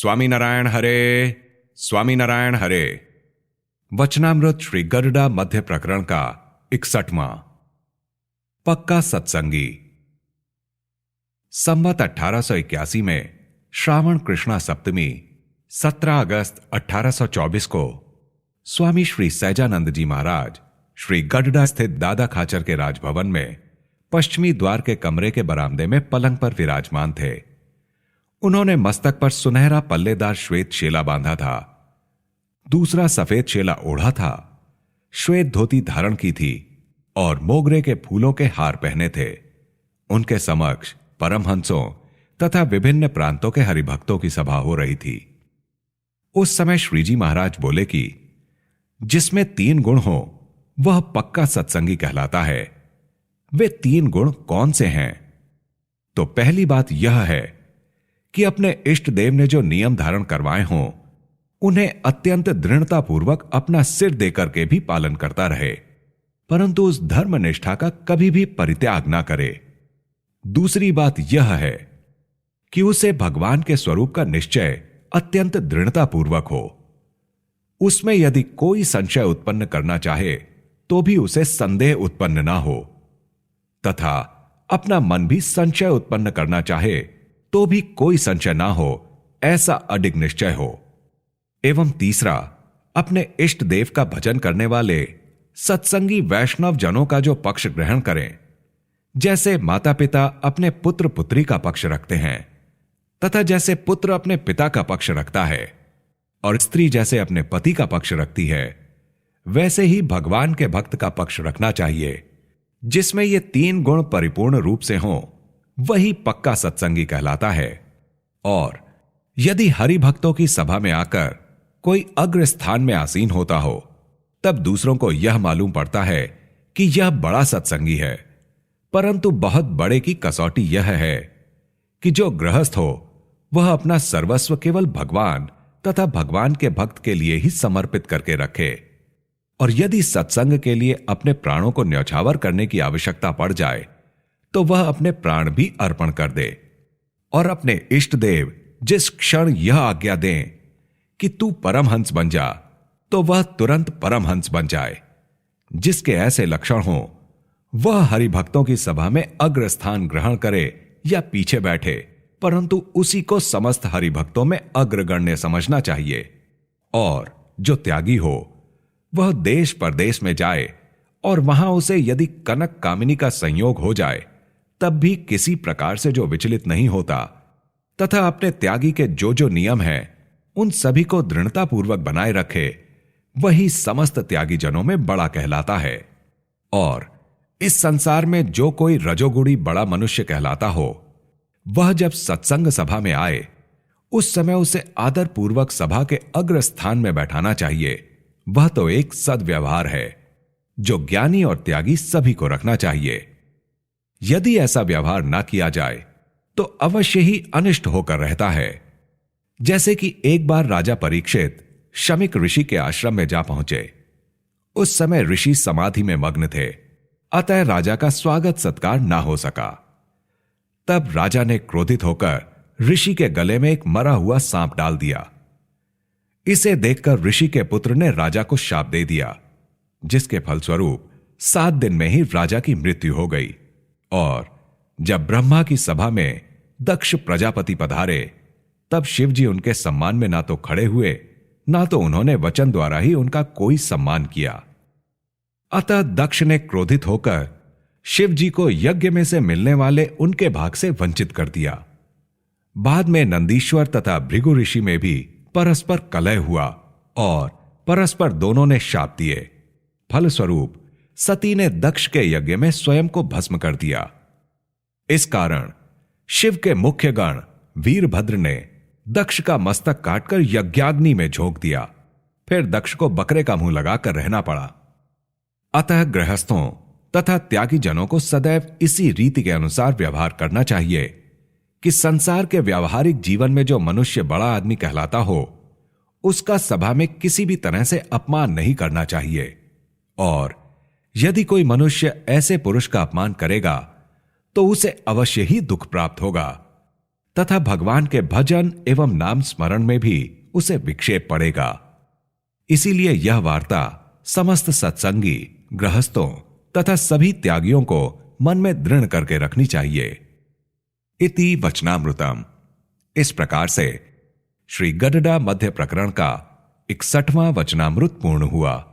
स्वामीनारायण हरे, स्वामीनारायण हरे। वचनामृत श्री गरुड़ा मध्य प्रकरण का 61वां। पक्का सत्संगी। संवत 1881 में श्रावण कृष्णा सप्तमी 17 अगस्त 1824 को स्वामी श्री सहजानंद जी महाराज श्री गढ़डा स्थित दादा खाचर के राजभवन में पश्चिमी द्वार के कमरे के बरामदे में पलंग पर विराजमान थे। उन्होंने मस्तक पर सुनहरा पल्लेदार श्वेत शेला बांधा था, दूसरा सफेद शेला ओढ़ा था, श्वेत धोती धारण की थी और मोगरे के फूलों के हार पहने थे। उनके समक्ष परमहंसों तथा विभिन्न प्रांतों के हरिभक्तों की सभा हो रही थी। उस समय श्रीजी महाराज बोले कि जिसमें 3 गुण हो वह पक्का सत्संगी कहलाता है। वे 3 गुण कौन से हैं? तो पहली बात यह है कि अपने इष्ट देव ने जो नियम धारण करवाए हों उन्हें अत्यंत दृढ़तापूर्वक अपना सिर देकर के भी पालन करता रहे, परंतु उस धर्म निष्ठा का कभी भी परित्याग ना करे। दूसरी बात यह है कि उसे भगवान के स्वरूप का निश्चय अत्यंत दृढ़तापूर्वक हो। उसमें यदि कोई संशय उत्पन्न करना चाहे तो भी उसे संदेह उत्पन्न ना हो, तथा अपना मन भी संशय उत्पन्न करना चाहे तो भी कोई संशय ना हो, ऐसा अडिग निश्चय हो। एवं तीसरा, अपने इष्ट देव का भजन करने वाले सत्संगी वैष्णव जनों का जो पक्ष ग्रहण करें, जैसे माता पिता अपने पुत्र पुत्री का पक्ष रखते हैं तथा जैसे पुत्र अपने पिता का पक्ष रखता है और स्त्री जैसे अपने पति का पक्ष रखती है, वैसे ही भगवान के भक्त का पक्ष रखना चाहिए। जिसमें ये 3 गुण परिपूर्ण रूप से हों वही पक्का सत्संगी कहलाता है। और यदि हरि भक्तों की सभा में आकर कोई अग्र स्थान में आसीन होता हो, तब दूसरों को यह मालूम पड़ता है कि यह बड़ा सत्संगी है। परंतु बहुत बड़े की कसौटी यह है कि जो गृहस्थ हो वह अपना सर्वस्व केवल भगवान तथा भगवान के भक्त के लिए ही समर्पित करके रखे, और यदि सत्संग के लिए अपने प्राणों को न्यौछावर करने की आवश्यकता पड़ जाए तो वह अपने प्राण भी अर्पण कर दे और अपने इष्ट देव जिस क्षण यह आज्ञा दें कि तू परमहंस बन जा, तो वह तुरंत परमहंस बन जाए। जिसके ऐसे लक्षण हो वह हरिभक्तों की सभा में अग्र स्थान ग्रहण करे या पीछे बैठे, परंतु उसी को समस्त हरिभक्तों में अग्रगण्य समझना चाहिए। और जो त्यागी हो वह देश परदेश में जाए और वहां उसे यदि कनक कामिनी का संयोग हो जाए तब भी किसी प्रकार से जो विचलित नहीं होता, तथा अपने त्यागी के जो जो नियम हैं उन सभी को दृढ़तापूर्वक बनाए रखे, वही समस्त त्यागी जनों में बड़ा कहलाता है। और इस संसार में जो कोई रजोगुणी बड़ा मनुष्य कहलाता हो, वह जब सत्संग सभा में आए उस समय उसे आदर पूर्वक सभा के अग्र स्थान में बैठाना चाहिए। वह तो एक सद्व्यवहार है जो ज्ञानी और त्यागी सभी को रखना चाहिए। यदि ऐसा व्यवहार ना किया जाए तो अवश्य ही अनिष्ट होकर रहता है। जैसे कि एक बार राजा परीक्षित शमिक ऋषि के आश्रम में जा पहुंचे। उस समय ऋषि समाधि में मग्न थे, अतः राजा का स्वागत सत्कार ना हो सका। तब राजा ने क्रोधित होकर ऋषि के गले में एक मरा हुआ सांप डाल दिया। इसे देखकर ऋषि के पुत्र ने राजा को शाप दे दिया, जिसके फलस्वरूप 7 दिन में ही राजा की मृत्यु हो गई। और जब ब्रह्मा की सभा में दक्ष प्रजापति पधारे, तब शिव जी उनके सम्मान में ना तो खड़े हुए, ना तो उन्होंने वचन द्वारा ही उनका कोई सम्मान किया। अतः दक्ष ने क्रोधित होकर शिव जी को यज्ञ में से मिलने वाले उनके भाग से वंचित कर दिया। बाद में नंदीश्वर तथा भृगु ऋषि में भी परस्पर कलह हुआ और परस्पर दोनों ने शाप दिए। फलस्वरूप सती ने दक्ष के यज्ञ में स्वयं को भस्म कर दिया। इस कारण शिव के मुख्य गण वीरभद्र ने दक्ष का मस्तक काटकर यज्ञाग्नि में झोंक दिया। फिर दक्ष को बकरे का मुंह लगाकर रहना पड़ा। अतः गृहस्थों तथा त्यागी जनों को सदैव इसी रीति के अनुसार व्यवहार करना चाहिए कि संसार के व्यावहारिक जीवन में जो मनुष्य बड़ा आदमी कहलाता हो उसका सभा में किसी भी तरह से अपमान नहीं करना चाहिए। और यदि कोई मनुष्य ऐसे पुरुष का अपमान करेगा तो उसे अवश्य ही दुख प्राप्त होगा, तथा भगवान के भजन एवं नाम स्मरण में भी उसे विक्षेप पड़ेगा। इसीलिए यह वार्ता समस्त सत्संगी, गृहस्थों तथा सभी त्यागियों को मन में दृढ़ करके रखनी चाहिए। इति वचनामृतम। इस प्रकार से श्री गडडा मध्य प्रकरण का 61वां वचनामृत पूर्ण हुआ।